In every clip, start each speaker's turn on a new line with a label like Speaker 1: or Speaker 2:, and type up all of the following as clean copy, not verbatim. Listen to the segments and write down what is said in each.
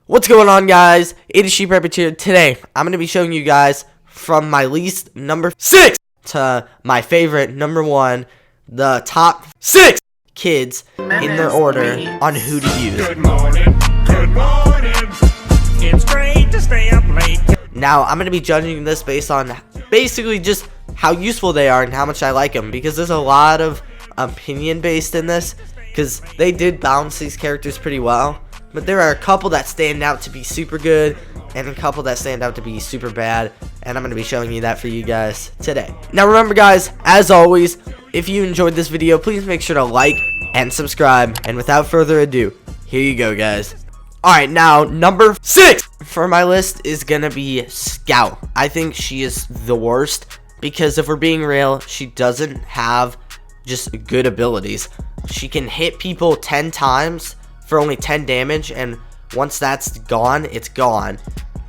Speaker 1: What's going on, guys? It is Sheeprampage here. Today, I'm going to be showing you guys from my least number 6 to my favorite number 1, the top 6 kids in their order on who to use.
Speaker 2: Good morning, it's great to stay up late.
Speaker 1: Now, I'm going to be judging this based on basically just how useful they are and how much I like them, because there's a lot of opinion based in this, because they did balance these characters pretty well. But there are a couple that stand out to be super good and a couple that stand out to be super bad, and I'm going to be showing you that for you guys today. Now remember, guys, as always, if you enjoyed this video, please make sure to like and subscribe, and without further ado, here you go, guys. Alright, now number 6 for my list is going to be Scout. I think she is the worst, because if we're being real, she doesn't have just good abilities. She can hit people 10 times for only 10 damage, and once that's gone, it's gone.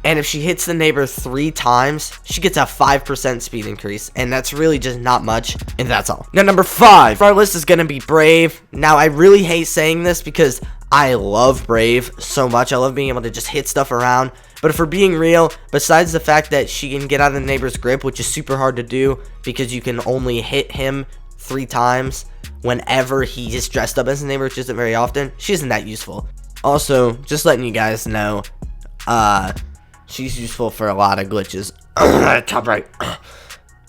Speaker 1: And if she hits the neighbor 3 times, she gets a 5% speed increase, and that's really just not much, and that's all. Now number 5 for our list is gonna be Brave. Now I really hate saying this because I love Brave so much. I love being able to just hit stuff around, but if we're being real, besides the fact that she can get out of the neighbor's grip, which is super hard to do because you can only hit him 3 times whenever he is dressed up as a neighbor, which isn't very often, she isn't that useful. Also, just letting you guys know, she's useful for a lot of glitches. Top right.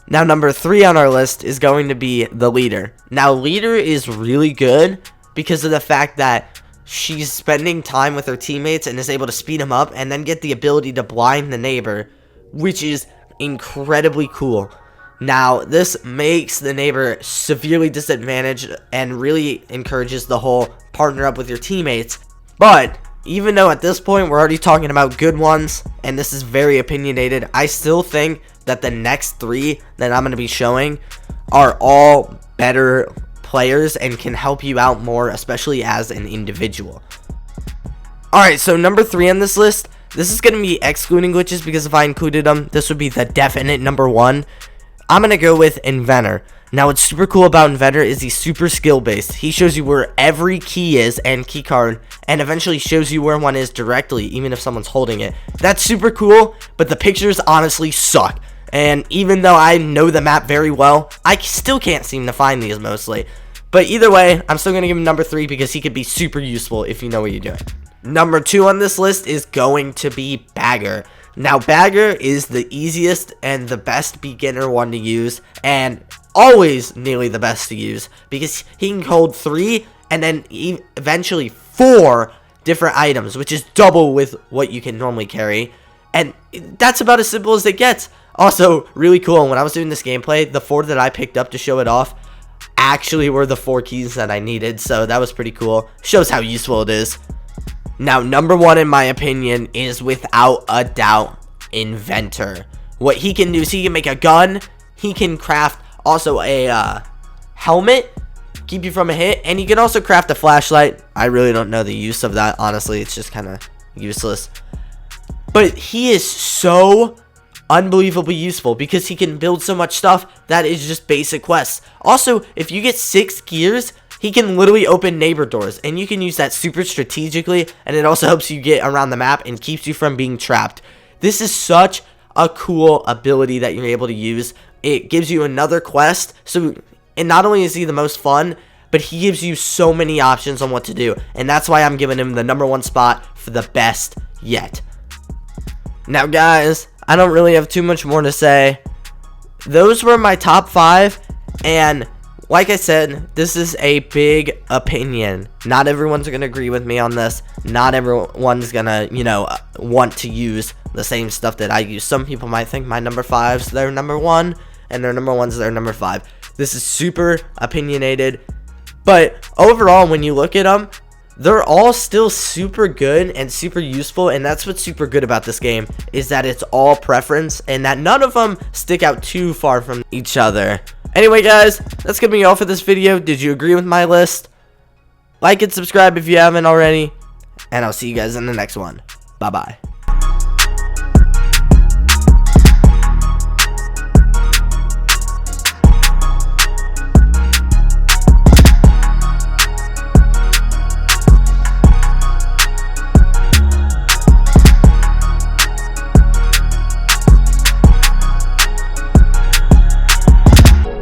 Speaker 1: Now number 3 on our list is going to be the Leader. Now Leader is really good because of the fact that she's spending time with her teammates and is able to speed them up and then get the ability to blind the neighbor, which is incredibly cool. Now, this makes the neighbor severely disadvantaged and really encourages the whole partner up with your teammates. But even though at this point we're already talking about good ones, and this is very opinionated, I still think that the next 3 that I'm going to be showing are all better players and can help you out more, especially as an individual. Alright, so number 3 on this list, this is going to be excluding glitches, because if I included them, this would be the definite number 1. I'm going to go with Inventor. Now, what's super cool about Inventor is he's super skill-based. He shows you where every key is and key card, and eventually shows you where one is directly, even if someone's holding it. That's super cool, but the pictures honestly suck. And even though I know the map very well, I still can't seem to find these mostly. But either way, I'm still going to give him number 3 because he could be super useful if you know what you're doing. Number 2 on this list is going to be Bagger. Now, Bagger is the easiest and the best beginner one to use, and always nearly the best to use, because he can hold 3 and then eventually 4 different items, which is double with what you can normally carry, and that's about as simple as it gets. Also, really cool, when I was doing this gameplay, the 4 that I picked up to show it off actually were the 4 keys that I needed, so that was pretty cool. Shows how useful it is. Now, number 1 in my opinion is without a doubt Inventor. What he can do is he can make a gun, he can craft also a helmet, keep you from a hit, and he can also craft a flashlight. I really don't know the use of that, honestly. It's just kind of useless. But he is so unbelievably useful because he can build so much stuff that is just basic quests. Also, if you get 6 gears, he can literally open neighbor doors, and you can use that super strategically, and it also helps you get around the map and keeps you from being trapped. This is such a cool ability that you're able to use. It gives you another quest, and not only is he the most fun, but he gives you so many options on what to do, and that's why I'm giving him the number 1 spot for the best yet. Now, guys, I don't really have too much more to say. Those were my top 5, and like I said, this is a big opinion. Not everyone's going to agree with me on this. Not everyone's going to, want to use the same stuff that I use. Some people might think my number 5's their number 1, and their number 1's their number 5. This is super opinionated, but overall, when you look at them, they're all still super good and super useful, and that's what's super good about this game, is that it's all preference, and that none of them stick out too far from each other. Anyway, guys, that's gonna be all for this video. Did you agree with my list? Like and subscribe if you haven't already, and I'll see you guys in the next one. Bye-bye.